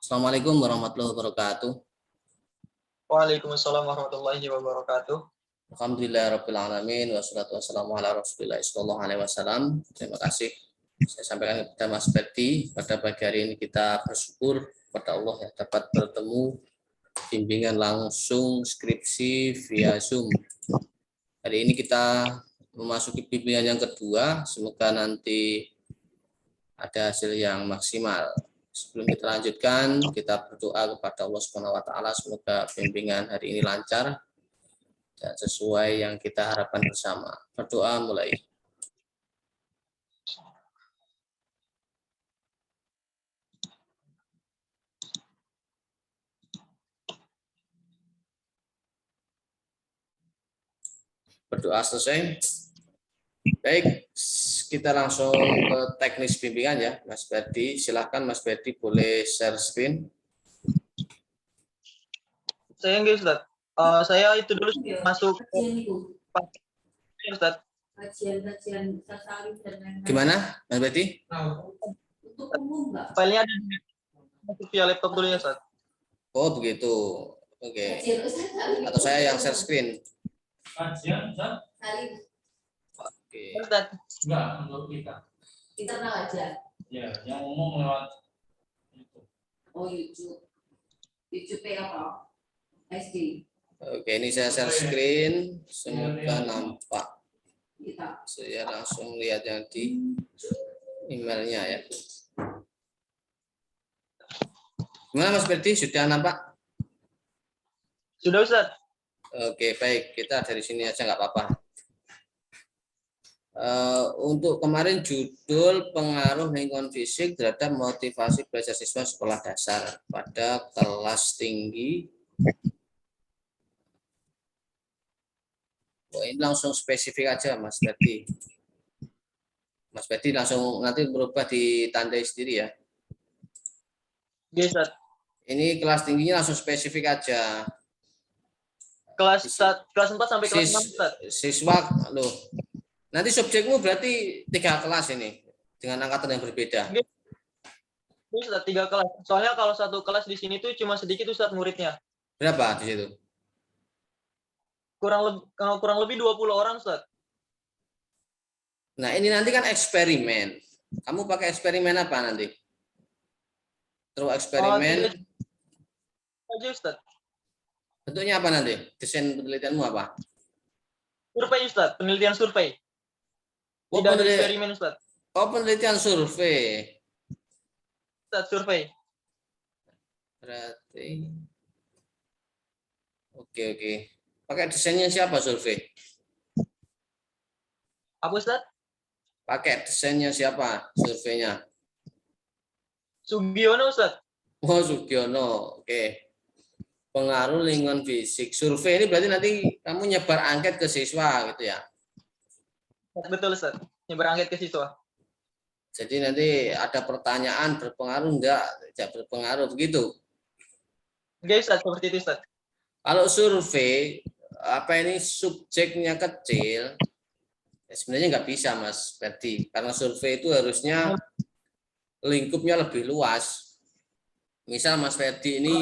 Assalamualaikum warahmatullahi wabarakatuh. Waalaikumsalam warahmatullahi wabarakatuh. Alhamdulillahirabbil alamin wassalatu wassalamu ala Rasulillah sallallahu alaihi wasallam. Terima kasih saya sampaikan kepada Mas Ferdi. Pada pagi hari ini kita bersyukur kepada Allah ya dapat bertemu bimbingan langsung skripsi via Zoom. Hari ini kita memasuki bimbingan yang kedua. Semoga nanti ada hasil yang maksimal. Sebelum kita lanjutkan, kita berdoa kepada Allah Subhanahu wa taala semoga bimbingan hari ini lancar dan sesuai yang kita harapkan bersama. Berdoa mulai. Berdoa selesai. Baik, kita langsung ke teknis bimbingan ya, Mas Ferdi. Silahkan Mas Ferdi boleh share screen. Saya enggak, Ustaz. Saya itu dulu masuk Ustaz. Gimana, Mas Ferdi? Filenya ada masuk via laptop dulu ya, Ustaz. Oh, begitu. Oke. Atau saya yang share screen. Oke. Ustaz. Enggak, untuk kita. Internal aja. Ya, yang umum lewat itu. Oh, YouTube. YouTube apa? SD. Oke, ini saya share screen. Semoga nampak. Kita. Saya langsung lihat yang di emailnya ya. Gimana Mas Ferdi? Sudah nampak? Sudah, Ustaz. Oke, baik. Kita dari sini aja nggak apa-apa. Untuk kemarin judul pengaruh lingkungan fisik terhadap motivasi belajar siswa sekolah dasar pada kelas tinggi. Oh, ini langsung spesifik aja Mas Ferdi. Mas Ferdi langsung nanti berubah ditandai sendiri ya. Oke, Ustaz. Ini kelas tingginya langsung spesifik aja. Kelas 4 sampai kelas 6, Ustaz. Siswa loh. Nanti subjekmu berarti 3 kelas ini dengan angkatan yang berbeda. Ini Ustaz 3 kelas. Soalnya kalau satu kelas di sini tuh cuma sedikit, Ustaz, muridnya. Berapa di situ? Kurang lebih 20 orang, Ustaz. Nah, ini nanti kan eksperimen. Kamu pakai eksperimen apa nanti? Terus eksperimen. Aja, Ustaz. Bentuknya apa nanti? Desain penelitianmu apa? Survei, Ustaz. Penelitian survei. Oh, Tidak ada eksperimen, Ustaz. Oh, penelitian survei. Ustaz, survei. Berarti Oke. Pakai desainnya siapa survei? Apa, Ustaz? Pakai desainnya siapa surveinya? Sugiono, Ustaz. Oh, Sugiono. Oke. Pengaruh lingkungan fisik. Survei ini berarti nanti kamu nyebar angket ke siswa gitu ya? Betul, Ustaz. Nyebar angket ke siswa. Jadi nanti ada pertanyaan berpengaruh enggak? Tidak berpengaruh begitu? Enggak, Ustaz. Seperti itu, Ustaz. Kalau survei apa ini subjeknya kecil, ya sebenarnya nggak bisa Mas Ferdi, karena survei itu harusnya lingkupnya lebih luas. Misal Mas Ferdi ini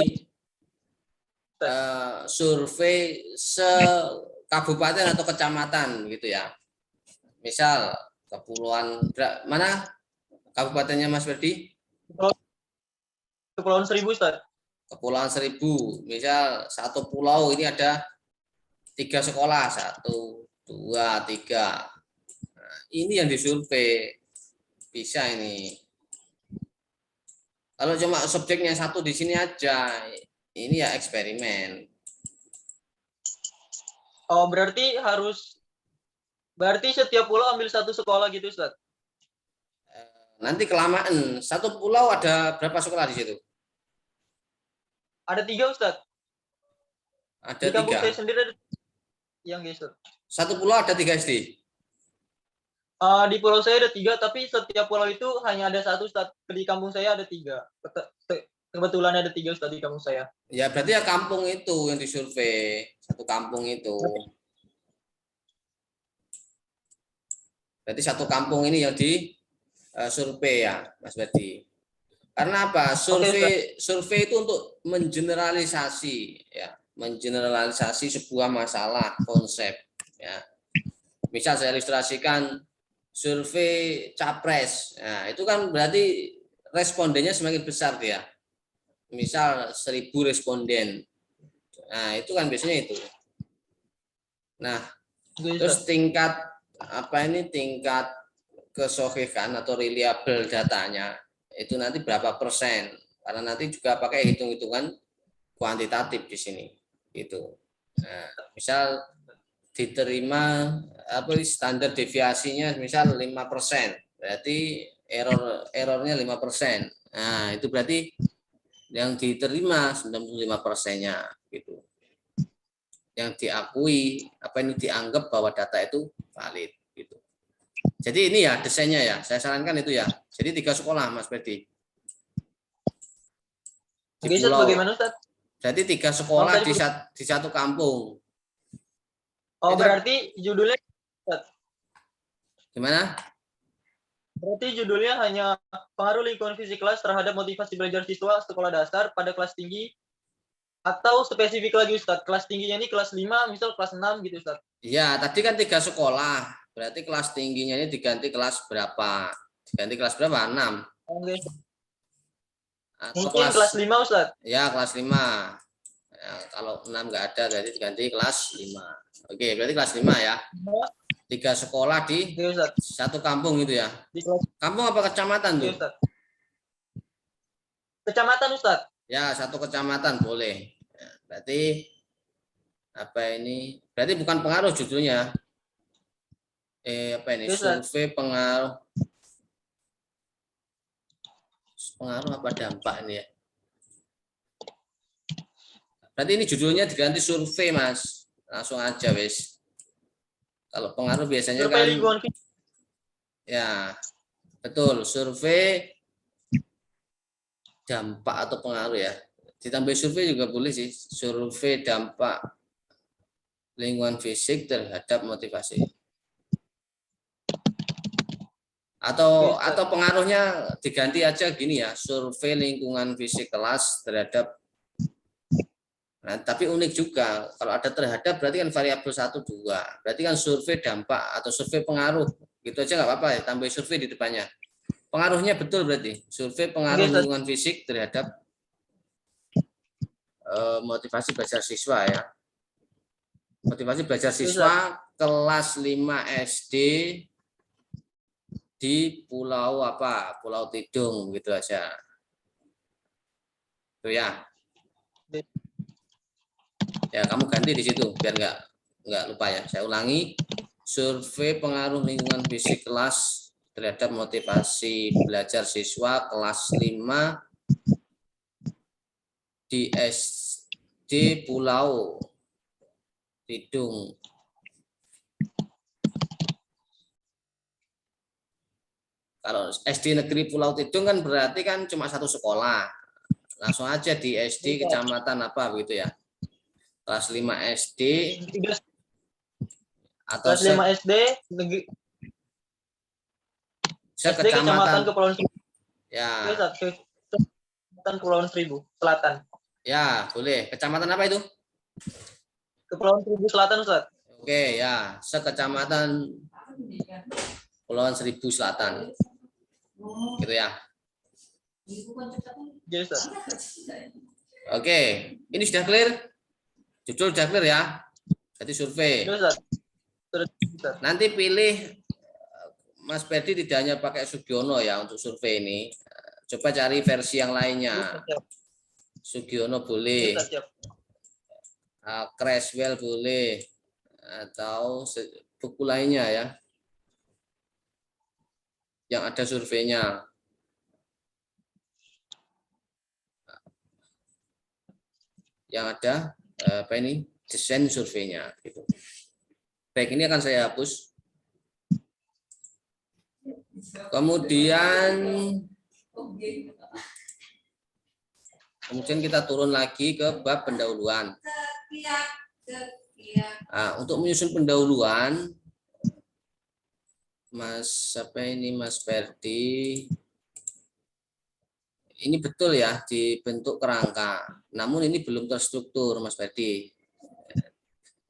survei se-kabupaten atau kecamatan gitu ya. Misal kepulauan mana kabupatennya Mas Ferdi? Kepulauan Seribu, Ustaz. Kepulauan Seribu. Misal satu pulau ini ada 3 sekolah, 1, 2, 3. Nah, ini yang disurvei. Bisa ini. Kalau cuma subjeknya 1 di sini aja, ini ya eksperimen. Oh, berarti setiap pulau ambil 1 sekolah gitu, Ustaz? Nanti kelamaan. 1 pulau ada berapa sekolah di situ? Ada 3, Ustaz. Ada di kampung 3. saya sendiri ada yang Ustaz. 1 pulau ada 3 SD. Di pulau saya ada 3, tapi setiap pulau itu hanya ada 1, Ustaz. Di kampung saya ada 3. Kebetulan ada 3, Ustaz, di kampung saya. Ya berarti ya kampung itu yang disurvei. 1 kampung itu. Berarti 1 kampung ini yang disurvei ya, Mas Ferdi. Karena apa? Oke, Survei itu untuk mengeneralisasi ya, mengeneralisasi sebuah masalah konsep ya. Misal saya ilustrasikan survei capres. Nah, itu kan berarti respondennya semakin besar dia. Misal 1.000 responden. Nah, itu kan biasanya itu. Nah, Oke, terus Ustaz. tingkat tingkat kesohihan atau reliable datanya itu nanti berapa persen? Karena nanti juga pakai hitung-hitungan kuantitatif di sini. Gitu. Nah, misal diterima standar deviasinya misal 5%, berarti errornya 5%. Nah, itu berarti yang diterima 95%-nya gitu. Yang diakui ini dianggap bahwa data itu valid gitu. Jadi ini ya desainnya ya, saya sarankan itu ya. Jadi 3 sekolah Mas Ferdi di Oke, Ustaz, pulau. bagaimana, Ustaz? Jadi 3 Maaf sekolah tadi di satu kampung. Oh, Itu berarti judulnya Ustaz, gimana? berarti judulnya hanya pengaruh lingkungan fisik kelas terhadap motivasi belajar siswa sekolah dasar pada kelas tinggi atau spesifik lagi Ustaz, kelas tingginya ini kelas 5, misal kelas 6 gitu Ustaz. Iya, tadi kan 3 sekolah. Berarti kelas tingginya ini diganti kelas berapa? Diganti kelas berapa? 6. Oke. Atau Mungkin kelas 5 Ustaz. ya kelas 5. Ya, kalau 6 nggak ada, berarti diganti kelas 5. Oke, berarti kelas 5 ya. 3 sekolah di Oke, Ustaz. satu kampung itu ya. Di kelas Kampung apa kecamatan Oke, tuh? Ustaz. Kecamatan Ustaz. Ya, satu kecamatan boleh. Ya, berarti Berarti bukan pengaruh judulnya. Oke, Ustaz. Survei pengaruh apa dampak ini ya? Berarti ini judulnya diganti survei, Mas. Langsung aja, wis. Kalau pengaruh biasanya Survei kan lingkungan fisik. ya, betul, survei dampak atau pengaruh ya. Ditambah survei juga boleh sih, survei dampak lingkungan fisik terhadap motivasi. Atau pengaruhnya diganti aja gini ya, survei lingkungan fisik kelas terhadap. Nah, tapi unik juga kalau ada terhadap berarti kan variabel 1 2. Berarti kan survei dampak atau survei pengaruh. Gitu aja nggak apa-apa ya, tambah survei di depannya. Pengaruhnya betul berarti. Survei pengaruh lingkungan fisik terhadap motivasi belajar siswa ya. Motivasi belajar siswa kelas 5 SD di Pulau Pulau Tidung gitu aja. Itu ya. Ya, kamu ganti di situ biar nggak lupa ya. Saya ulangi. Survei pengaruh lingkungan fisik kelas terhadap motivasi belajar siswa kelas 5 di SD Pulau Tidung. Kalau SD Negeri Pulau Tidung kan berarti kan cuma satu sekolah. Langsung aja di SD kecamatan apa begitu ya. Kelas 5 SD atau kelas 5 SD negeri SD kecamatan Kepulauan Seribu. Ya. Kecamatan Kepulauan Seribu Selatan. Ya, boleh. Kecamatan apa itu? Kepulauan Seribu Selatan, Ustaz. Oke, ya. Sekecamatan Kepulauan Seribu Selatan. Gitu ya. Yes, Ustaz. Oke, ini sudah clear? Judul sudah clear ya? Jadi survei. Yes, Ustaz. Ustaz. Nanti pilih Mas Ferdi tidak hanya pakai Sugiono ya untuk survei ini. Coba cari versi yang lainnya. Sugiono boleh. Creswell boleh. Atau buku lainnya ya. Yang ada surveinya. Yang ada desain surveinya gitu. Baik, ini akan saya hapus. Kemudian kita turun lagi ke bab pendahuluan. Nah, untuk menyusun pendahuluan, Mas Ferdi ini betul ya dibentuk kerangka, namun ini belum terstruktur, Mas Ferdi.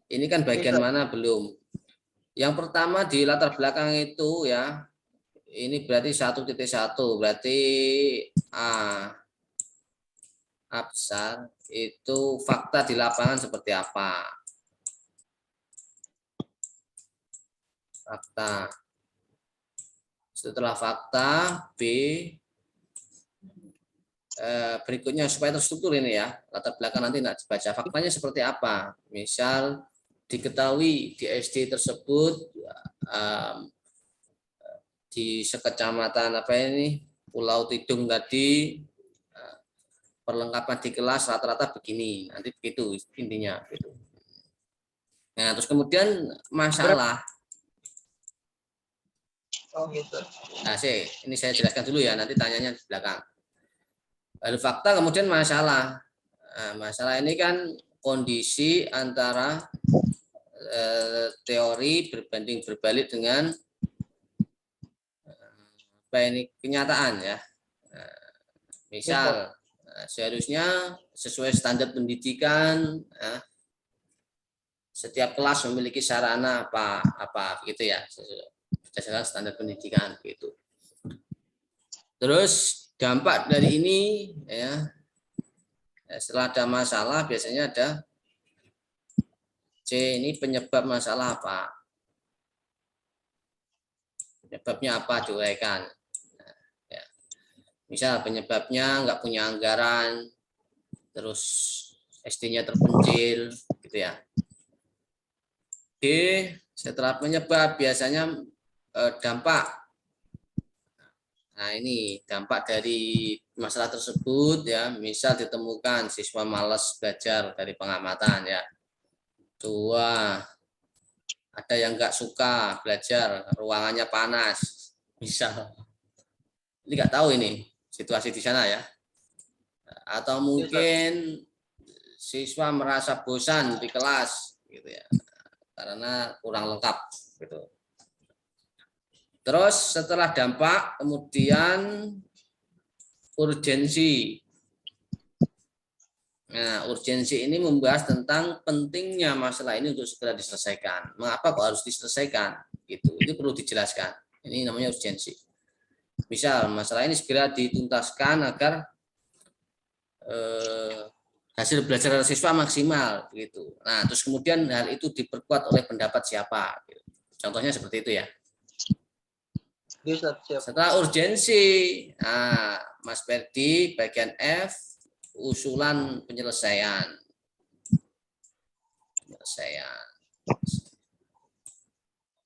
Ini kan bagian mana belum? Yang pertama di latar belakang itu ya, ini berarti 1.1, berarti A besar itu fakta di lapangan seperti apa? Fakta. Setelah fakta B, berikutnya supaya terstruktur ini ya, latar belakang nanti tidak dibaca. Faktanya seperti apa? Misal diketahui di SD tersebut di sekecamatan apa ini Pulau Tidung tadi perlengkapan di kelas rata-rata begini, nanti begitu intinya. Gitu. Nah terus kemudian masalah. Oh gitu. Nah ini saya jelaskan dulu ya, nanti tanyanya di belakang. Lalu fakta kemudian masalah. Nah, masalah ini kan kondisi antara teori berbanding berbalik dengan kenyataan ya. Misal seharusnya sesuai standar pendidikan setiap kelas memiliki sarana apa gitu ya, berdasarkan standar pendidikan gitu. Terus dampak dari ini ya, setelah ada masalah biasanya ada C, ini penyebab masalah apa? Penyebabnya apa diuraikan. Ya. Misal penyebabnya nggak punya anggaran, terus SD-nya terpencil, gitu ya. D, setelah penyebab biasanya dampak. Nah ini dampak dari masalah tersebut ya, misal ditemukan siswa malas belajar dari pengamatan ya. 2, ada yang nggak suka belajar, ruangannya panas, misal. Ini nggak tahu ini situasi di sana ya. Atau mungkin siswa merasa bosan di kelas gitu ya, karena kurang lengkap gitu. Terus setelah dampak kemudian urgensi. Nah, urgensi ini membahas tentang pentingnya masalah ini untuk segera diselesaikan. Mengapa kok harus diselesaikan? Gitu. Itu perlu dijelaskan. Ini namanya urgensi. Misal masalah ini segera dituntaskan agar hasil belajar siswa maksimal gitu. Nah, terus kemudian hal itu diperkuat oleh pendapat siapa? Gitu. Contohnya seperti itu ya. Setelah urgensi, nah, Mas Ferdi bagian F, usulan penyelesaian.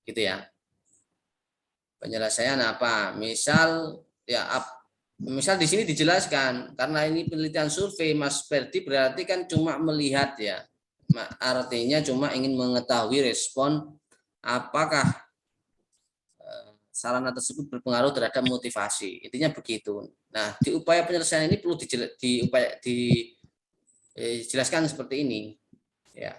Gitu ya. Penyelesaian apa? Misal ya misal di sini dijelaskan karena ini penelitian survei, Mas Ferdi berarti kan cuma melihat ya. Artinya cuma ingin mengetahui respon apakah sarana tersebut berpengaruh terhadap motivasi. Intinya begitu. Nah, di upaya penyelesaian ini perlu dijelaskan seperti ini. Ya.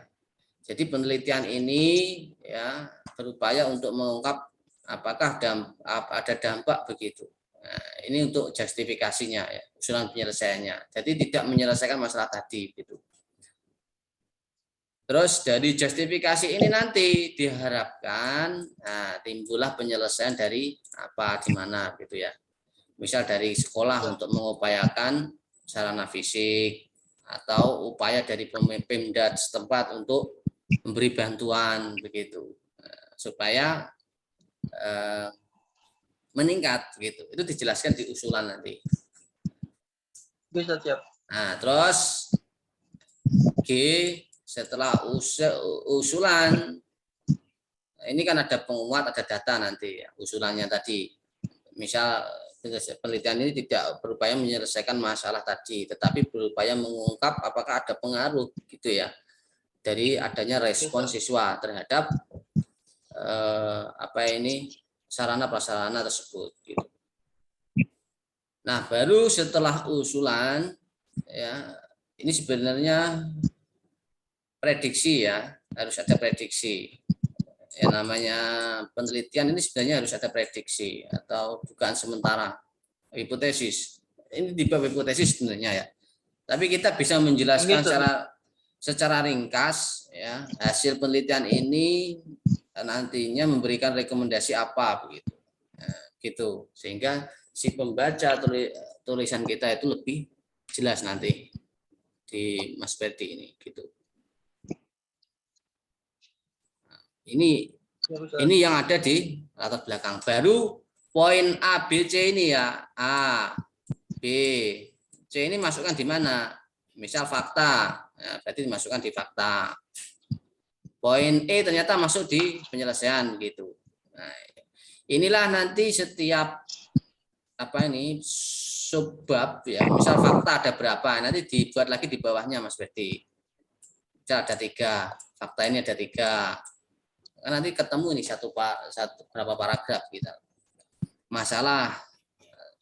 Jadi penelitian ini ya berupaya untuk mengungkap apakah ada dampak begitu. Nah, ini untuk justifikasinya ya, usulan penyelesaiannya. Jadi tidak menyelesaikan masalah tadi gitu. Terus dari justifikasi ini nanti diharapkan timbullah penyelesaian dari apa di mana gitu ya. Misal dari sekolah untuk mengupayakan sarana fisik atau upaya dari Pemda setempat untuk memberi bantuan begitu supaya meningkat gitu. Itu dijelaskan di usulan nanti. Bisa siap. Nah, terus G setelah usulan ini kan ada penguat, ada data nanti ya, usulannya tadi. Misal penelitian ini tidak berupaya menyelesaikan masalah tadi, tetapi berupaya mengungkap apakah ada pengaruh gitu ya dari adanya respon siswa terhadap sarana prasarana tersebut. Gitu. Nah, baru setelah usulan ya ini sebenarnya prediksi ya, harus ada prediksi. Ya namanya penelitian ini sebenarnya harus ada prediksi atau dugaan sementara, hipotesis. ini di bab hipotesis sebenarnya ya. Tapi kita bisa menjelaskan Gitu. secara ringkas ya, hasil penelitian ini nantinya memberikan rekomendasi apa begitu. Nah, gitu. Sehingga si pembaca tulisan kita itu lebih jelas nanti di Mas Ferdi ini gitu. Nah, ini yang ada di latar belakang. Baru poin A, B, C ini ya. A, B, C ini masukkan di mana? Misal fakta. Ya, berarti dimasukkan di fakta. Poin E ternyata masuk di penyelesaian gitu. Nah, inilah nanti setiap subbab ya. Misal fakta ada berapa? Nanti dibuat lagi di bawahnya Mas Ferdi. Misal ada 3, fakta ini ada 3. Nanti ketemu ini berapa paragraf gitu. Masalah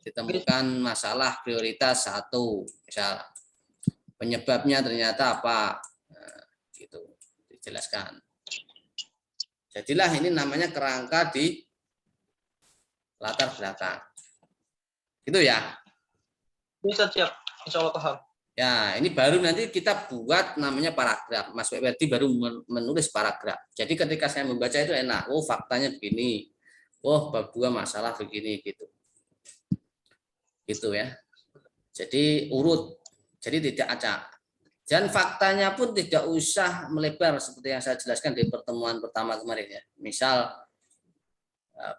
ditemukan masalah prioritas 1, misal penyebabnya ternyata apa, nah, gitu dijelaskan. Jadilah ini namanya kerangka di latar belakang, gitu ya. Bisa siap, insya Allah paham. Ya, ini baru nanti kita buat namanya paragraf. Mas Ferdi baru menulis paragraf. Jadi ketika saya membaca itu enak. Oh, faktanya begini. Oh, bab 2 masalah begini gitu. Gitu ya. Jadi urut. Jadi tidak acak. Dan faktanya pun tidak usah melebar seperti yang saya jelaskan di pertemuan pertama kemarin ya. Misal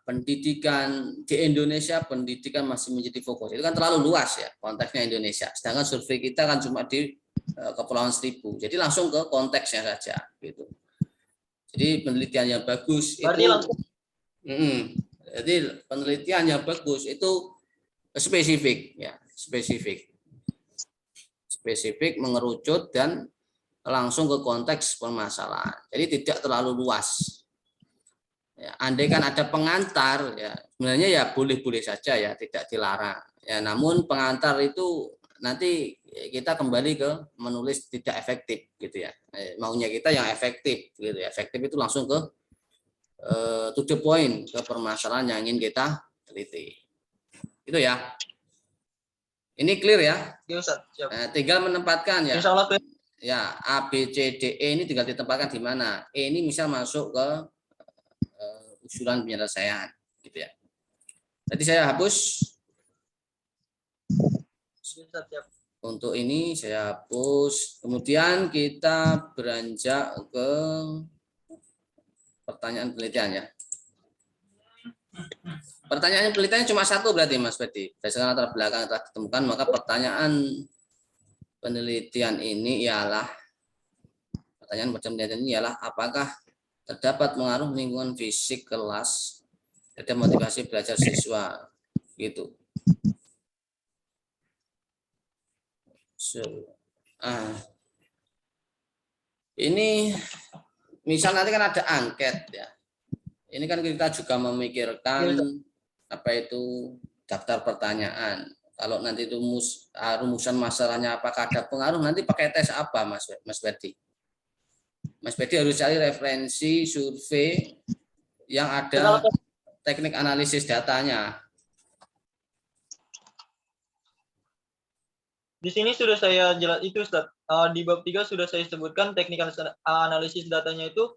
pendidikan di Indonesia, pendidikan masih menjadi fokus. Itu kan terlalu luas ya konteksnya Indonesia. Sedangkan survei kita kan cuma di Kepulauan Seribu. Jadi langsung ke konteksnya saja gitu. Jadi penelitian yang bagus Berarti itu langsung. Jadi penelitian yang bagus itu spesifik ya, spesifik mengerucut dan langsung ke konteks permasalahan. Jadi tidak terlalu luas. Ya, andai kan ada pengantar, ya sebenarnya ya boleh-boleh saja ya, tidak dilarang. Ya, namun pengantar itu nanti kita kembali ke menulis tidak efektif, gitu ya. Maunya kita yang efektif, gitu ya. Efektif itu langsung ke to the point, ke permasalahan yang ingin kita teliti. Itu ya. Ini clear ya. Ya, Ustaz. Siap. Nah, tinggal menempatkan ya. Insya Allah clear. Ya, A, B, C, D, E ini tinggal ditempatkan di mana. E ini misal masuk ke usulan penyelesaian gitu ya. Tadi saya hapus Siap. untuk ini, saya hapus. Kemudian kita beranjak ke pertanyaan penelitian ya. Pertanyaan penelitiannya cuma 1 berarti Mas Ferdi. Berdasarkan latar belakang telah ditemukan, maka pertanyaan penelitian ini ialah apakah terdapat pengaruh lingkungan fisik kelas terhadap motivasi belajar siswa gitu. Ini misal nanti kan ada angket ya. Ini kan kita juga memikirkan apa itu daftar pertanyaan. Kalau nanti rumusan masalahnya apakah ada pengaruh, nanti pakai tes apa Mas Ferdi? Mas Ferdi harus cari referensi survei yang ada teknik analisis datanya. Di sini sudah saya jelas itu, Ustaz. Di bab 3 sudah saya sebutkan teknik analisis datanya itu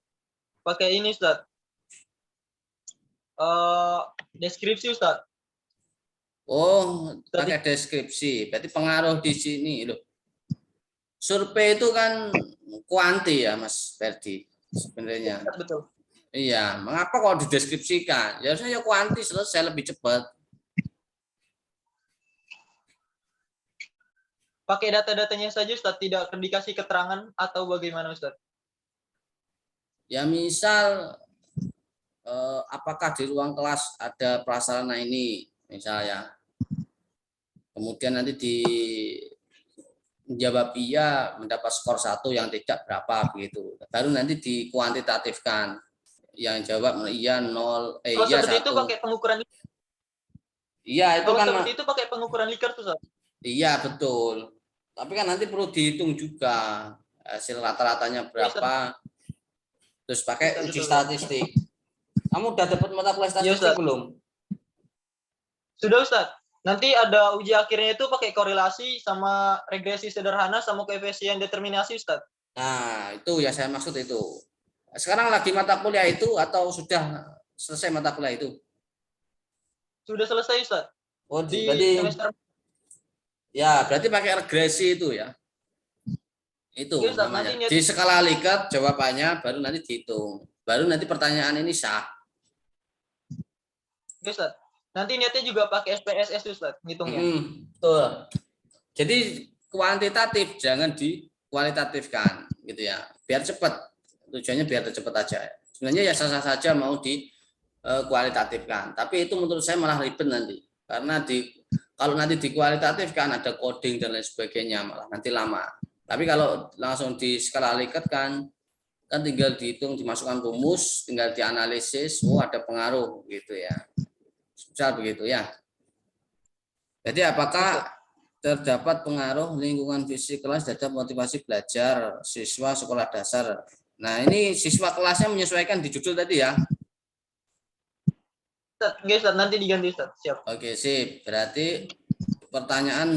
pakai ini, Ustaz. Deskripsi, Ustaz. Oh, pakai deskripsi. Berarti pengaruh di sini loh. Survei itu kan kuanti ya, Mas Ferdi, sebenarnya. Betul. Iya, mengapa kalau dideskripsikan? Ya harusnya kuanti, selesai lebih cepat. Pakai data-datanya saja, Ustaz, tidak dikasih keterangan atau bagaimana, Ustaz? Ya misal apakah di ruang kelas ada prasarana ini, misalnya. Kemudian nanti menjawab iya mendapat skor 1, yang tidak berapa begitu. Baru nanti dikuantitatifkan. Yang jawab iya 0, iya 1. Itu pakai pengukuran. Iya, itu kan seperti itu pakai pengukuran Likert tuh, Ustaz. Iya, betul. Tapi kan nanti perlu dihitung juga hasil rata-ratanya berapa. Terus pakai uji statistik. Kamu udah dapat mata kuliah statistik belum? Sudah, Ustaz. Nanti ada uji akhirnya itu pakai korelasi sama regresi sederhana sama koefisien determinasi, Ustaz. Nah, itu ya saya maksud itu. Sekarang lagi mata kuliah itu atau sudah selesai mata kuliah itu? Sudah selesai, Ustaz. Oh, Di berarti semester ya berarti pakai regresi itu ya. Itu Oke, Ustaz, namanya. nanti Di skala Likert jawabannya baru nanti dihitung. Baru nanti pertanyaan ini sah. Oke, Ustaz. Nanti niatnya juga pakai SPSS, Ustaz, ngitungnya. Betul. Jadi kuantitatif jangan dikualitatifkan gitu ya. Biar cepat. Tujuannya biar cepat aja. Sebenarnya ya sah-sah saja mau di kualitatifkan. Tapi itu menurut saya malah ribet nanti. Karena kalau nanti dikualitatifkan ada coding dan lain sebagainya malah nanti lama. Tapi kalau langsung di skala Likert kan tinggal dihitung, dimasukkan rumus, tinggal dianalisis, ada pengaruh gitu ya. Misal begitu ya. Jadi apakah terdapat pengaruh lingkungan fisik kelas terhadap motivasi belajar siswa sekolah dasar? Nah, ini siswa kelasnya menyesuaikan di judul tadi ya. Ustaz, oke, Ustaz, nanti diganti, Ustaz. Siap. Oke, sip. Berarti pertanyaan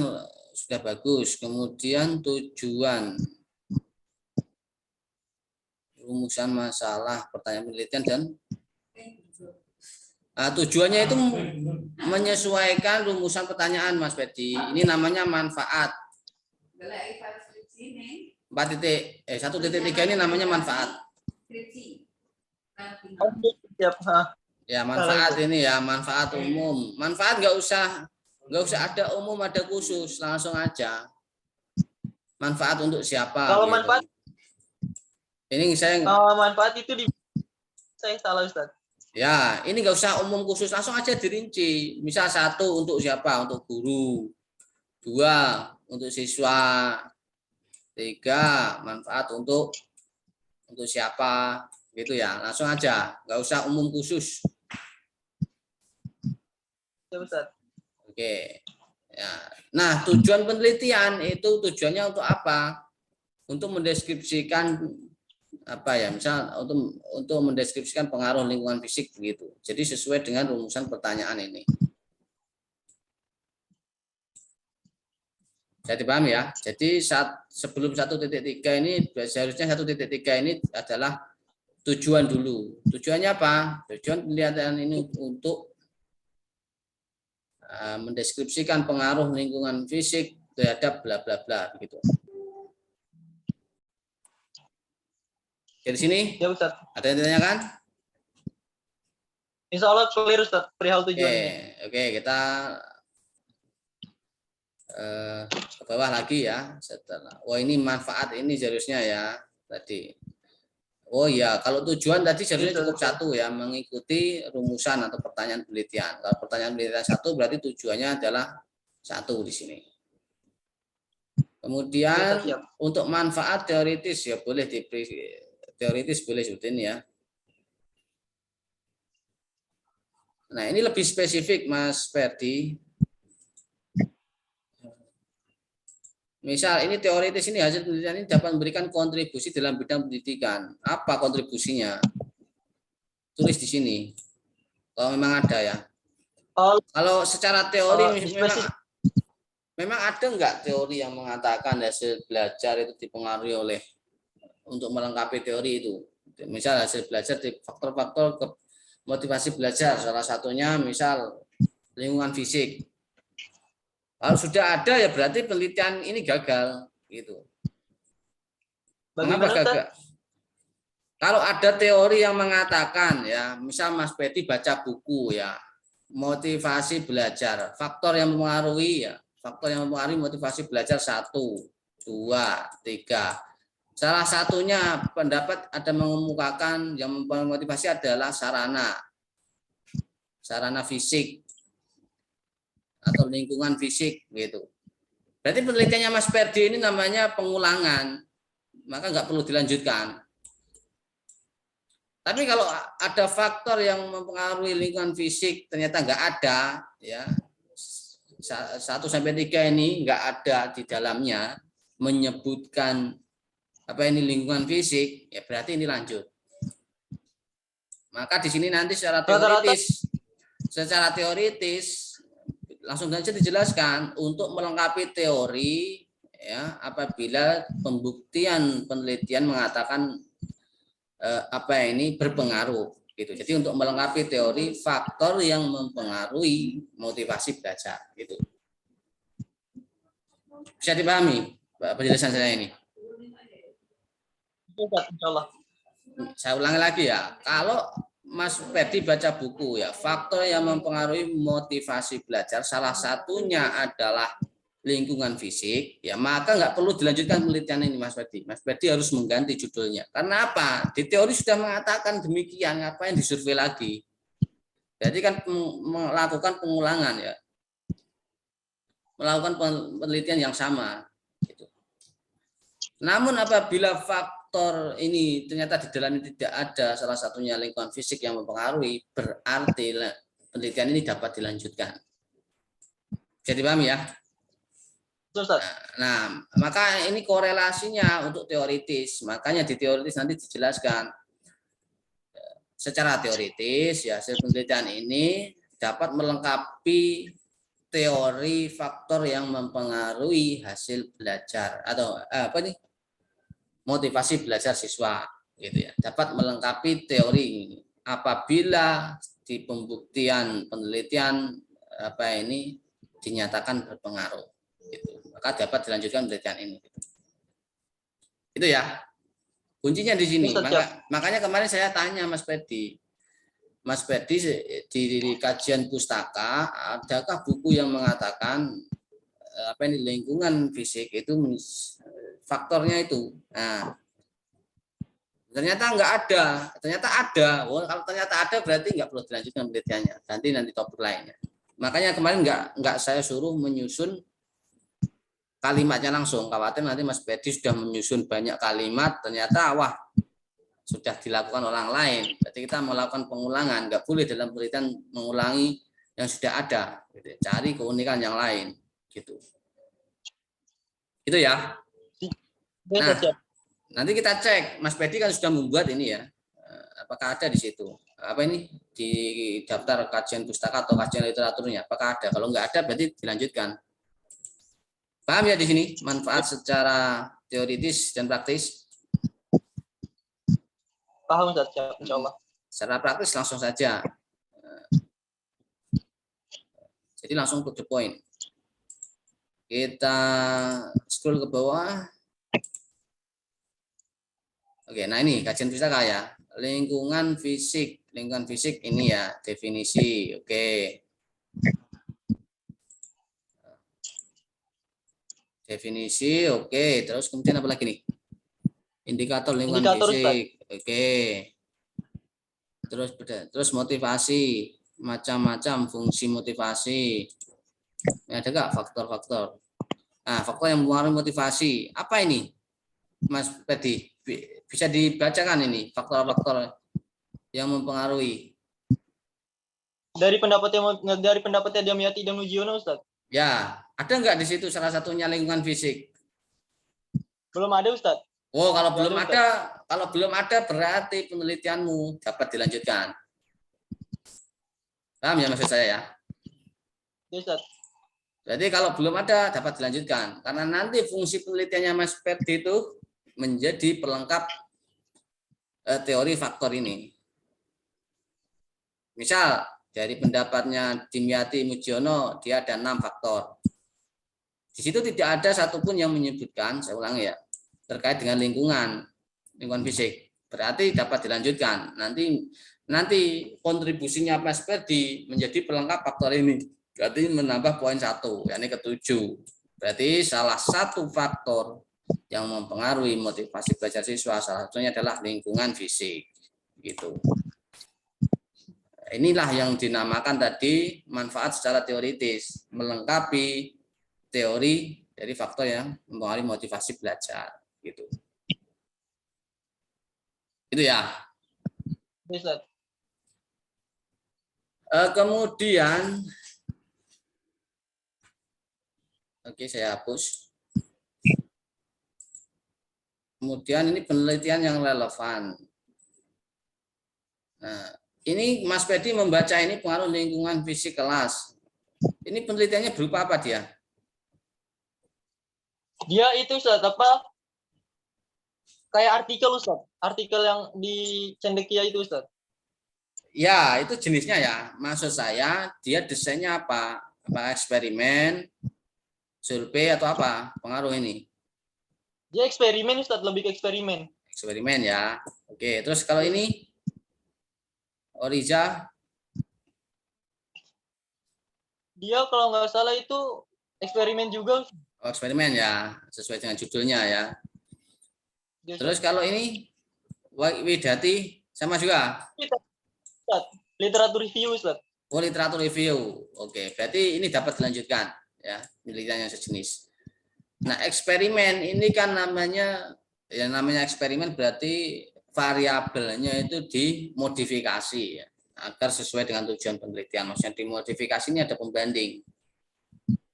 sudah bagus. Kemudian tujuan, rumusan masalah, pertanyaan penelitian dan tujuannya itu menyesuaikan rumusan pertanyaan, Mas Fedi. Ini namanya manfaat. 1.3 ini namanya manfaat. Siap. Ya, manfaat ini ya, manfaat umum. Manfaat nggak usah ada umum, ada khusus, langsung aja. Manfaat untuk siapa? Kalau gitu. manfaat, ini saya manfaat itu saya salah, Ustaz. Ya, ini nggak usah umum khusus, langsung aja dirinci. Misal 1 untuk siapa? Untuk guru. 2 untuk siswa. 3 manfaat untuk siapa? Gitu ya, langsung aja, nggak usah umum khusus. Ya, Ustaz. Oke. Ya. Nah, tujuan penelitian itu tujuannya untuk apa? Untuk mendeskripsikan apa ya, misal untuk mendeskripsikan pengaruh lingkungan fisik begitu. Jadi sesuai dengan rumusan pertanyaan ini. Saya dipahami ya. Jadi sebelum 1.3 ini seharusnya 1.3 ini adalah tujuan dulu. Tujuannya apa? Tujuan penelitian ini untuk mendeskripsikan pengaruh lingkungan fisik terhadap bla bla bla begitu. Di sini Ya, Ustaz. ada yang ditanyakan? Insya Allah clear, Ustaz, perihal tujuan ini. Oke, kita ke bawah lagi ya. Setelah, ini manfaat ini seharusnya ya tadi. Oh ya, kalau tujuan tadi seharusnya cukup 1 ya, mengikuti rumusan atau pertanyaan penelitian. Kalau pertanyaan penelitian 1 berarti tujuannya adalah 1 di sini. Kemudian untuk manfaat teoritis ya boleh teoritis boleh sebutin ya. Nah, ini lebih spesifik Mas Ferdi. Misal ini teoritis ini hasil penelitian ini dapat memberikan kontribusi dalam bidang pendidikan. Apa kontribusinya? Tulis di sini. Kalau memang ada ya. Kalau secara teori memang ada enggak teori yang mengatakan hasil belajar itu dipengaruhi oleh untuk melengkapi teori itu. Misal hasil belajar di faktor-faktor motivasi belajar, salah satunya misal lingkungan fisik. Kalau sudah ada ya berarti penelitian ini gagal gitu. Mengapa gagal? Kalau ada teori yang mengatakan ya, misal Mas Peti baca buku ya, motivasi belajar, faktor yang mempengaruhi motivasi belajar 1, 2, 3. Salah satunya pendapat ada mengemukakan yang memotivasi adalah sarana fisik atau lingkungan fisik gitu. Berarti penelitiannya Mas Ferdi ini namanya pengulangan, maka nggak perlu dilanjutkan. Tapi kalau ada faktor yang mempengaruhi lingkungan fisik ternyata nggak ada, ya 1-3 ini nggak ada di dalamnya menyebutkan apa ini lingkungan fisik, ya berarti ini lanjut. Maka di sini nanti secara teoritis langsung saja dijelaskan untuk melengkapi teori ya apabila pembuktian penelitian mengatakan ini berpengaruh gitu. Jadi untuk melengkapi teori faktor yang mempengaruhi motivasi belajar gitu. Bisa dipahami penjelasan saya ini? Ustaz, insyaallah. Saya ulangi lagi ya. Kalau Mas Ferdi baca buku ya, faktor yang mempengaruhi motivasi belajar salah satunya adalah lingkungan fisik, ya maka nggak perlu dilanjutkan penelitian ini Mas Ferdi. Mas Ferdi harus mengganti judulnya. Karena apa? Di teori sudah mengatakan demikian, ngapain disurvei lagi? Jadi kan melakukan pengulangan ya. Melakukan penelitian yang sama. Gitu. Namun apabila faktor ini ternyata di dalamnya tidak ada salah satunya lingkungan fisik yang mempengaruhi, berarti penelitian ini dapat dilanjutkan. Bisa dipahami ya? Ustaz. Nah, maka ini korelasinya untuk teoritis. Makanya di teoritis nanti dijelaskan secara teoritis ya hasil penelitian ini dapat melengkapi teori faktor yang mempengaruhi hasil belajar atau motivasi belajar siswa gitu ya. Dapat melengkapi teori ini apabila di pembuktian penelitian dinyatakan berpengaruh gitu. Maka dapat dilanjutkan penelitian ini. Itu ya. Kuncinya di sini. Makanya kemarin saya tanya Mas Ferdi. Mas Ferdi di kajian pustaka adakah buku yang mengatakan lingkungan fisik itu faktornya itu. Nah, ternyata enggak ada. Ternyata ada. Kalau ternyata ada berarti enggak perlu dilanjutkan penelitiannya. Nanti topik lainnya. Makanya kemarin enggak saya suruh menyusun kalimatnya langsung, khawatir nanti Mas Ferdi sudah menyusun banyak kalimat, ternyata sudah dilakukan orang lain. Jadi kita melakukan pengulangan, nggak boleh dalam penelitian mengulangi yang sudah ada. Gitu. Cari keunikan yang lain, gitu. Itu ya. Nah, nanti kita cek, Mas Ferdi kan sudah membuat ini ya, apakah ada di situ? Di daftar kajian pustaka atau kajian literaturnya? Apakah ada? Kalau nggak ada, berarti dilanjutkan. Paham ya di sini manfaat secara teoritis dan praktis? Paham Ustaz, insyaallah. Secara praktis langsung saja. Jadi langsung to the point. Kita scroll ke bawah. Oke, nah ini kajian pustaka ya. Lingkungan fisik ini ya definisi. Oke. Definisi, oke. Terus kemudian apa lagi nih? Indikator lingkungan fisik, oke. Terus motivasi, macam-macam fungsi motivasi. Ada nggak faktor-faktor? Nah, faktor yang mempengaruhi motivasi, apa ini, Mas Ferdi? Bisa dibacakan ini faktor-faktor yang mempengaruhi. Dari pendapatnya Damiati dan Mujiono, Ustaz. Ya, ada nggak di situ salah satunya lingkungan fisik? Belum ada, Ustaz. Oh, kalau belum ada berarti penelitianmu dapat dilanjutkan. Paham ya maksud saya ya? Ya, Ustaz. Jadi kalau belum ada dapat dilanjutkan karena nanti fungsi penelitiannya Mas Ferdi itu menjadi pelengkap teori faktor ini. Misal dari pendapatnya Dimyati Mujiono, dia ada 6 faktor. Di situ tidak ada satupun yang menyebutkan, saya ulangi ya, terkait dengan lingkungan fisik. Berarti dapat dilanjutkan. Nanti kontribusinya Mas Ferdi menjadi pelengkap faktor ini. Berarti menambah poin 1, yakni ke-7. Berarti salah satu faktor yang mempengaruhi motivasi belajar siswa salah satunya adalah lingkungan fisik. Gitu. Inilah yang dinamakan tadi manfaat secara teoritis, melengkapi teori dari faktor yang mempengaruhi motivasi belajar, gitu. Itu ya. Bisa. Kemudian, oke saya hapus. Kemudian ini penelitian yang relevan. Nah, ini Mas Ferdi membaca ini pengaruh lingkungan fisik kelas. Ini penelitiannya berupa apa dia? Dia itu Ustaz apa? Kayak artikel Ustaz. Artikel yang di Cendekia itu Ustaz. Ya, itu jenisnya ya. Maksud saya, dia desainnya apa? Apa eksperimen, survei atau apa? Pengaruh ini. Dia eksperimen Ustaz, lebih ke eksperimen. Eksperimen ya. Oke, terus kalau ini Oriza, Dia kalau nggak salah itu eksperimen juga. oh, eksperimen ya, sesuai dengan judulnya ya. Dia, Terus kalau ini Widati sama juga. Ustaz, literatur review Ustaz. Oh, literatur review. Oke, berarti ini dapat dilanjutkan ya, penelitian yang sejenis. Nah, eksperimen ini kan namanya eksperimen berarti variabelnya itu dimodifikasi ya, agar sesuai dengan tujuan penelitian. Maksudnya dimodifikasi ini ada pembanding.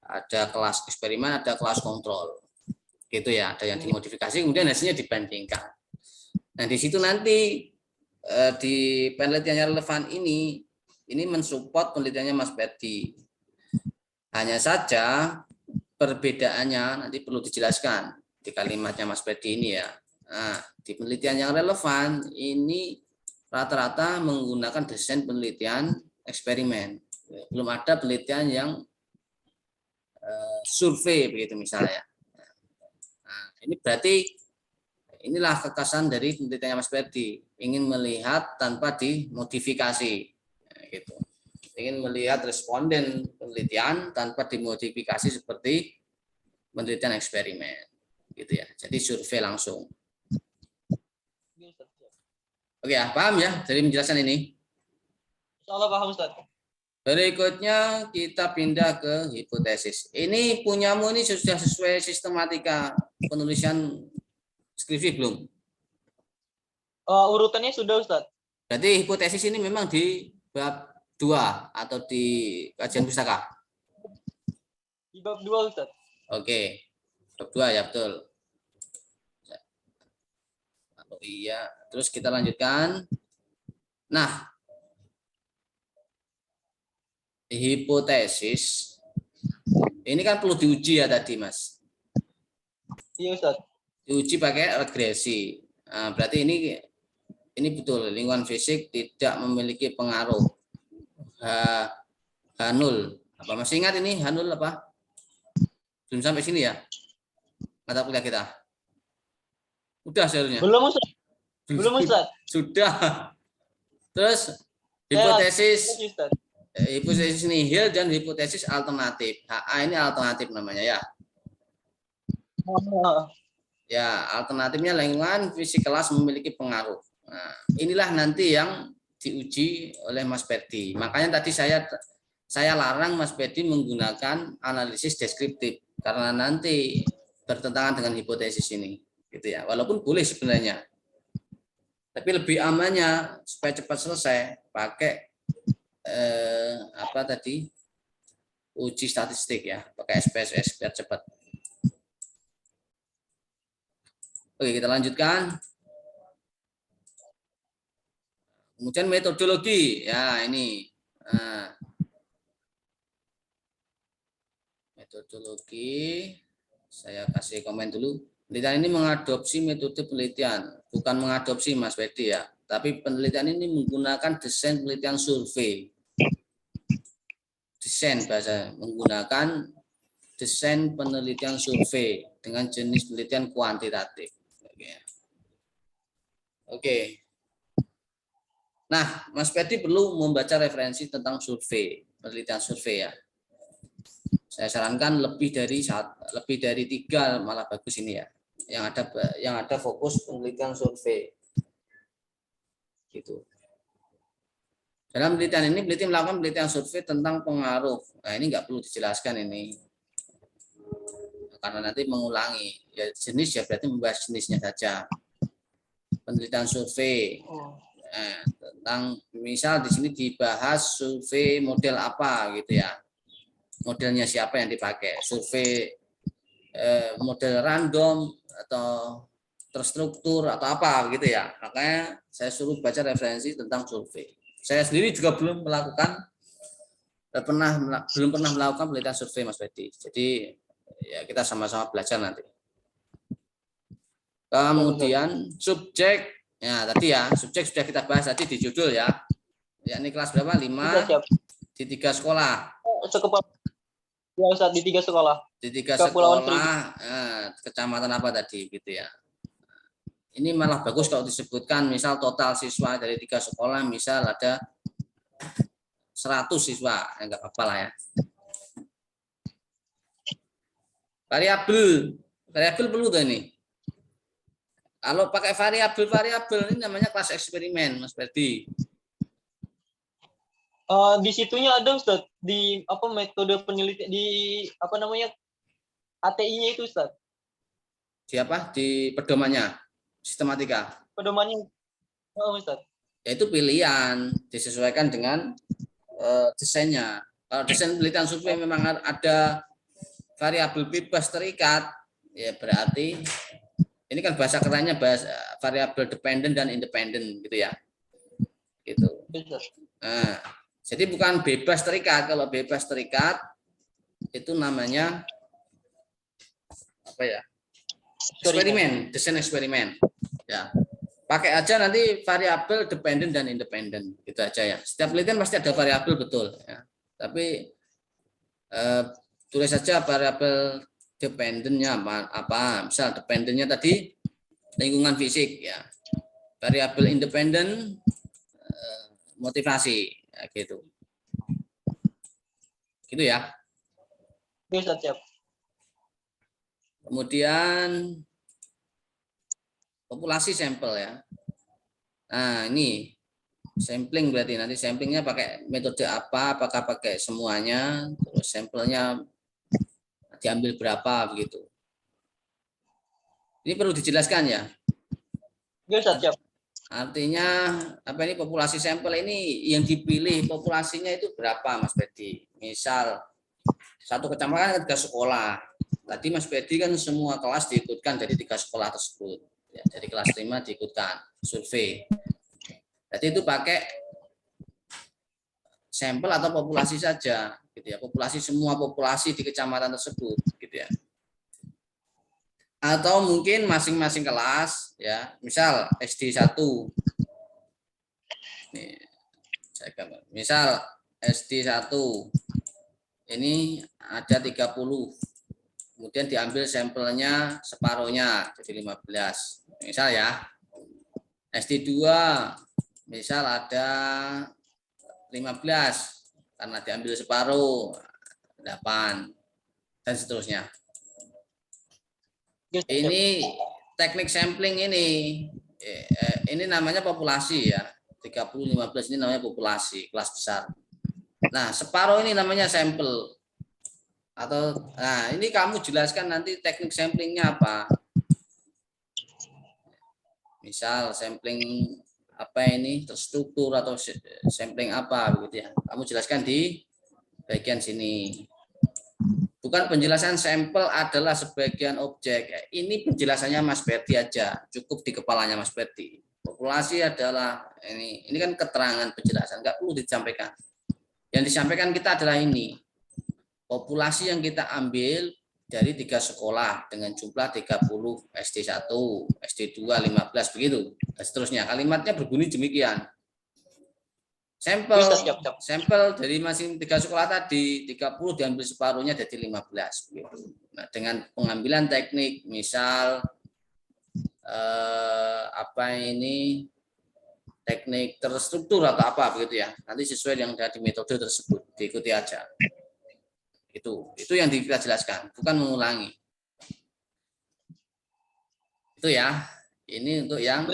Ada kelas eksperimen, ada kelas kontrol. Gitu ya, ada yang dimodifikasi kemudian hasilnya dibandingkan. Nah, di situ nanti di penelitian yang relevan ini mensupport penelitiannya Mas Ferdi. Hanya saja perbedaannya nanti perlu dijelaskan di kalimatnya Mas Ferdi ini ya. Nah, di penelitian yang relevan ini rata-rata menggunakan desain penelitian eksperimen. Belum ada penelitian yang survei begitu misalnya. Nah, ini berarti inilah kekasan dari penelitiannya Mas Ferdi, ingin melihat tanpa dimodifikasi, gitu. Ingin melihat responden penelitian tanpa dimodifikasi seperti penelitian eksperimen, gitu ya. Jadi survei langsung. Oke ya, paham ya dari penjelasan ini? Insyaallah paham Ustaz. Berikutnya kita pindah ke hipotesis. Ini punyamu ini sudah sesuai sistematika penulisan skripsi belum? Urutannya sudah Ustaz. Berarti hipotesis ini memang di bab 2 atau di kajian pustaka? Di bab 2 Ustaz. Oke. Bab 2 ya betul. Oh iya, terus kita lanjutkan. Nah, hipotesis ini kan perlu diuji ya tadi, Mas. Iya Ustaz. Diuji pakai regresi. Nah, berarti ini betul, lingkungan fisik tidak memiliki pengaruh H0. Apa masih ingat ini H0 apa? Belum sampai sini ya? Mata kuliah kita. Udah seharusnya. Belum Ustaz. Belum Ustaz. Sudah. Terus hipotesis Ustaz. nihil dan hipotesis alternatif. HA ini alternatif namanya ya. Ya, alternatifnya lingkungan fisik kelas memiliki pengaruh. Nah, inilah nanti yang diuji oleh Mas Ferdi. Makanya tadi saya larang Mas Ferdi menggunakan analisis deskriptif karena nanti bertentangan dengan hipotesis ini, gitu ya. Walaupun boleh sebenarnya, tapi lebih amannya supaya cepat selesai pakai uji statistik ya, pakai SPSS biar cepat. Oke, kita lanjutkan. Kemudian metodologi, ya ini. Nah, metodologi, saya kasih komen dulu. Penelitian ini mengadopsi metode penelitian, bukan mengadopsi Mas Ferdi ya, tapi penelitian ini menggunakan desain penelitian survei. Desain bahasa menggunakan desain penelitian survei dengan jenis penelitian kuantitatif. Oke. Nah, Mas Ferdi perlu membaca referensi tentang survei, penelitian survei ya. Saya sarankan lebih dari 3 malah bagus ini ya. Yang ada fokus penelitian survei. Gitu. Dalam penelitian ini peneliti melakukan penelitian survei tentang pengaruh. Nah, ini nggak perlu dijelaskan ini. Karena nanti mengulangi. Ya jenis ya berarti membahas jenisnya saja. Penelitian survei. Nah, tentang misal di sini dibahas survei model apa gitu ya. Modelnya siapa yang dipakai? Survei model random atau terstruktur atau apa gitu ya. Makanya saya suruh baca referensi tentang survei. Saya sendiri juga belum melakukan belum pernah melakukan penelitian survei Mas Fedi. Jadi ya kita sama-sama belajar nanti. Kemudian subjek, ya tadi ya subjek sudah kita bahas tadi di judul ya. Ya ini kelas berapa? 5 Siap. di 3 sekolah. Ya Ustaz, di 3 sekolah. Di 3 Kepulauan sekolah, kecamatan apa tadi gitu ya. Ini malah bagus kalau disebutkan misal total siswa dari 3 sekolah misal ada 100 siswa, enggak apa-apa lah ya. Variabel perlu tuh ini. Kalau pakai variabel ini namanya kelas eksperimen, Mas Ferdi. Di situnya ada Ustaz, di apa metode penelitian di apa namanya ATI-nya itu Ustaz. Di apa? Di pedomannya, sistematika. Pedomannya Ustaz. Yaitu pilihan disesuaikan dengan desainnya. Kalau desain penelitian survei memang ada variabel bebas terikat, ya berarti ini kan bahasa kerennya variabel dependent dan independent gitu ya. Gitu. Nah, jadi bukan bebas terikat. Kalau bebas terikat itu namanya apa ya? Eksperimen, desain eksperimen. Ya. Pakai aja nanti variabel dependent dan independent gitu aja ya. Setiap penelitian pasti ada variabel betul ya. Tapi tulis saja variabel dependentnya apa? Misal dependentnya tadi lingkungan fisik ya. Variabel independen motivasi ya, gitu. Gitu ya. Bisa siap. Kemudian populasi sampel ya. Nah, ini sampling berarti nanti samplingnya pakai metode apa? Apakah pakai semuanya? Terus sampelnya diambil berapa begitu. Ini perlu dijelaskan ya. Bisa siap. Artinya apa ini populasi sampel ini yang dipilih populasinya itu berapa Mas Fedi? Misal satu kecamatan ada 3 sekolah. Tadi Mas Fedi kan semua kelas diikutkan dari 3 sekolah tersebut. Ya, dari kelas 5 diikutkan survei. Jadi itu pakai sampel atau populasi saja, gitu ya. Populasi semua populasi di kecamatan tersebut, gitu ya. Atau mungkin masing-masing kelas, ya. Misal SD 1. Nih, saya gambar. Misal SD 1 ini ada 30. Kemudian diambil sampelnya separuhnya jadi 15. Misal ya. SD 2 misal ada 15 karena diambil separuh 8 dan seterusnya. Ini teknik sampling ini namanya populasi ya. 30-15 ini namanya populasi kelas besar. Nah, separuh ini namanya sampel. Nah, ini kamu jelaskan nanti teknik samplingnya apa. Misal sampling apa ini terstruktur atau sampling apa begitu ya. Kamu jelaskan di bagian sini. Bukan penjelasan sampel adalah sebagian objek. Ini penjelasannya Mas Berti aja, cukup di kepalanya Mas Berti. Populasi adalah ini kan keterangan penjelasan, nggak perlu disampaikan. Yang disampaikan kita adalah ini. Populasi yang kita ambil dari 3 sekolah dengan jumlah 30, SD 1, SD 2, 15 begitu. Dan seterusnya. Kalimatnya berbunyi demikian. Sampel dari masing 3 sekolah tadi 30 diambil separuhnya jadi 15 begitu. Nah, dengan pengambilan teknik misal teknik terstruktur atau apa begitu ya. Nanti sesuai yang ada di metode tersebut, diikuti aja. Itu yang kita jelaskan, bukan mengulangi. Itu ya. Ini untuk yang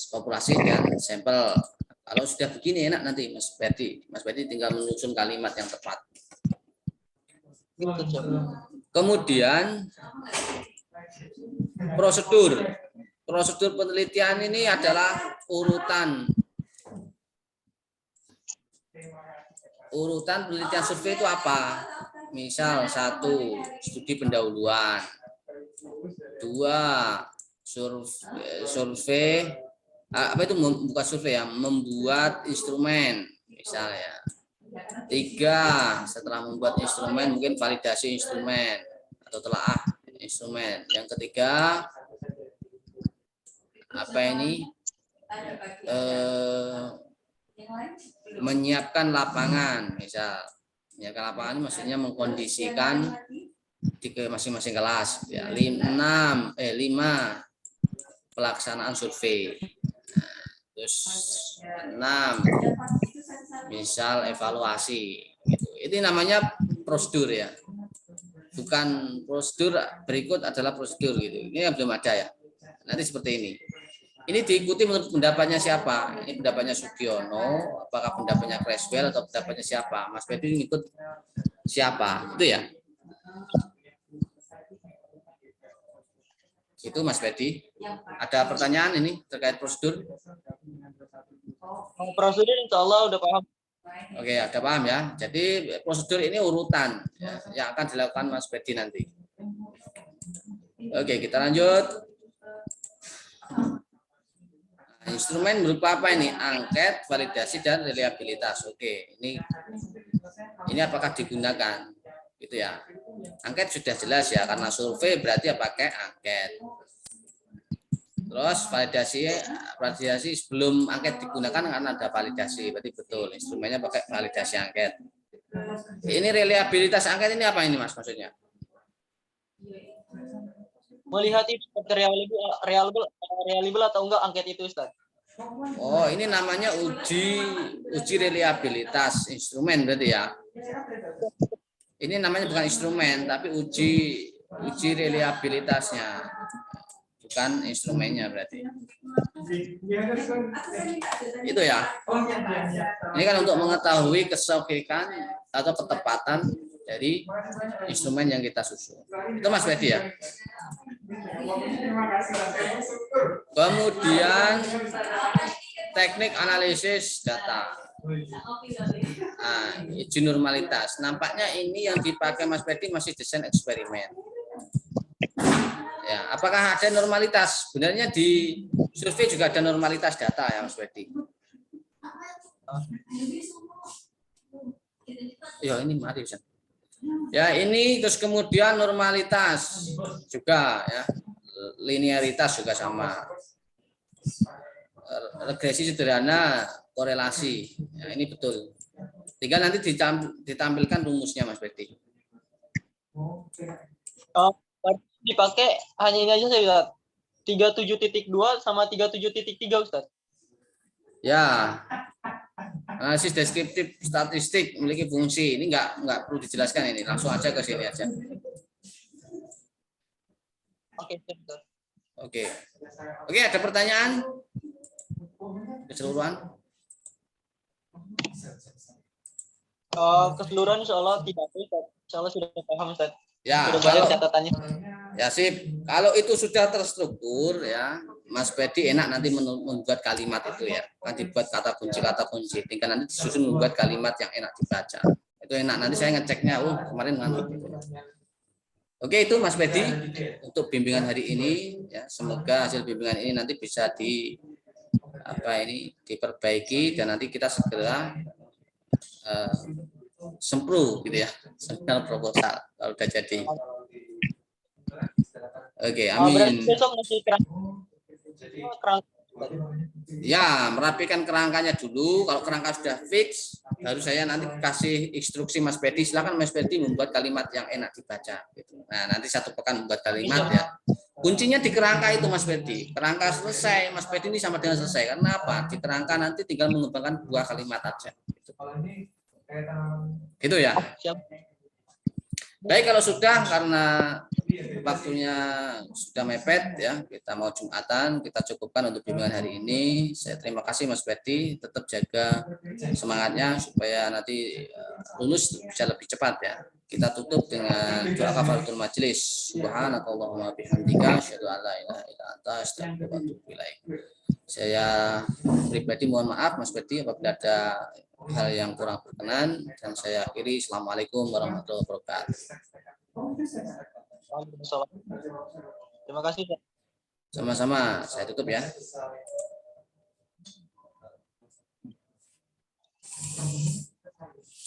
populasi dan sampel. Kalau sudah begini enak nanti Mas Berti. Mas Berti tinggal menyusun kalimat yang tepat. Kemudian prosedur. Prosedur penelitian ini adalah urutan penelitian survei itu apa? Misal 1, studi pendahuluan. 2, survei apa itu bukan survei ya, membuat instrumen misalnya. 3, setelah membuat instrumen mungkin validasi instrumen atau telaah instrumen. Yang ketiga, apa ini? Menyiapkan lapangan, misal. Menyiapkan lapangan ini maksudnya mengkondisikan di masing-masing kelas. Ya, 5 pelaksanaan survei. Nah, terus 6 misal evaluasi. Gitu. Ini namanya prosedur ya. Bukan prosedur berikut adalah prosedur gitu. Ini yang belum ada ya. Nanti seperti ini. Ini diikuti menurut pendapatnya siapa? Ini pendapatnya Sugiono, apakah pendapatnya Creswell atau pendapatnya siapa? Mas Fedi ngikut siapa? Itu ya. Itu Mas Fedi. Ada pertanyaan ini terkait prosedur? Prosedur insya Allah udah paham. Oke, ada paham ya. Jadi prosedur ini urutan ya, yang akan dilakukan Mas Fedi nanti. Oke, kita lanjut. Instrumen berupa apa ini? Angket, validasi, dan reliabilitas. Oke, ini apakah digunakan? Gitu ya. Angket sudah jelas ya, karena survei berarti ya pakai angket. Terus validasi sebelum angket digunakan karena ada validasi, berarti betul instrumennya pakai validasi angket. Ini reliabilitas angket ini apa ini Mas maksudnya? Melihat itu reliable atau enggak angket itu Ustaz. Oh, ini namanya uji reliabilitas instrumen berarti ya. Ini namanya bukan instrumen tapi uji reliabilitasnya. Bukan instrumennya berarti. Itu ya. Ini kan untuk mengetahui kesokikan atau ketepatan dari instrumen yang kita susun. Itu Mas Fedi ya. Kemudian teknik analisis data. Nah, uji normalitas. Nampaknya ini yang dipakai Mas Fedi masih desain eksperimen. Ya, apakah ada normalitas? Sebenarnya di survei juga ada normalitas data ya Mas Fedi. Ya ini mari Ustaz. Ya ini terus kemudian normalitas juga ya, linearitas juga sama, regresi sederhana, korelasi. Ya, ini betul. Tinggal nanti ditampilkan rumusnya Mas Fedi. Dipakai hanya ini aja saya Ustaz. 37.2 sama 37.3 Ustaz. Ya. Analisis deskriptif statistik memiliki fungsi. Ini enggak perlu dijelaskan ini. Langsung aja ke sini aja. Oke. Oke, ada pertanyaan? Keseluruhan? Keseluruhan insya Allah tidak Ustaz. Insya Allah sudah paham Ustaz. Ya, sudah banyak catatannya. Ya sip. Kalau itu sudah terstruktur ya, Mas Fedi enak nanti membuat kalimat itu ya. Kan dibuat kata kunci. Tinggal nanti disusun membuat kalimat yang enak dibaca. Itu enak. Nanti saya ngeceknya. Kemarin ngantuk. Oke, itu Mas Fedi untuk bimbingan hari ini. Ya, semoga hasil bimbingan ini nanti bisa diperbaiki dan nanti kita segera sempro gitu ya, sempro proposal kalau udah jadi. Oke, amin. Besok masih Ya, merapikan kerangkanya dulu. Kalau kerangka sudah fix, baru saya nanti kasih instruksi Mas Fedi. Silakan Mas Fedi membuat kalimat yang enak dibaca. Gitu. Nah, nanti 1 pekan membuat kalimat ya. Kuncinya di kerangka itu Mas Fedi. Kerangka selesai, Mas Fedi ini sama dengan selesai. Karena apa? Di kerangka nanti tinggal mengembangkan 2 kalimat aja. Gitu ya. Baik, kalau sudah, karena waktunya sudah mepet ya, kita mau Jumatan, kita cukupkan untuk bimbingan hari ini. Saya terima kasih Mas Fedi, tetap jaga semangatnya supaya nanti lulus bisa lebih cepat ya. Kita tutup dengan doa kafaratul majelis. Subhanakallahumma bihamdika asyhadu an la ilaha illa anta astaghfiruka wa atubu ilaik. Saya pribadi mohon maaf Mas Fedi apabila ada hal yang kurang berkenan, dan saya akhiri. Assalamualaikum warahmatullahi wabarakatuh. Terima kasih. Sama-sama, saya tutup ya.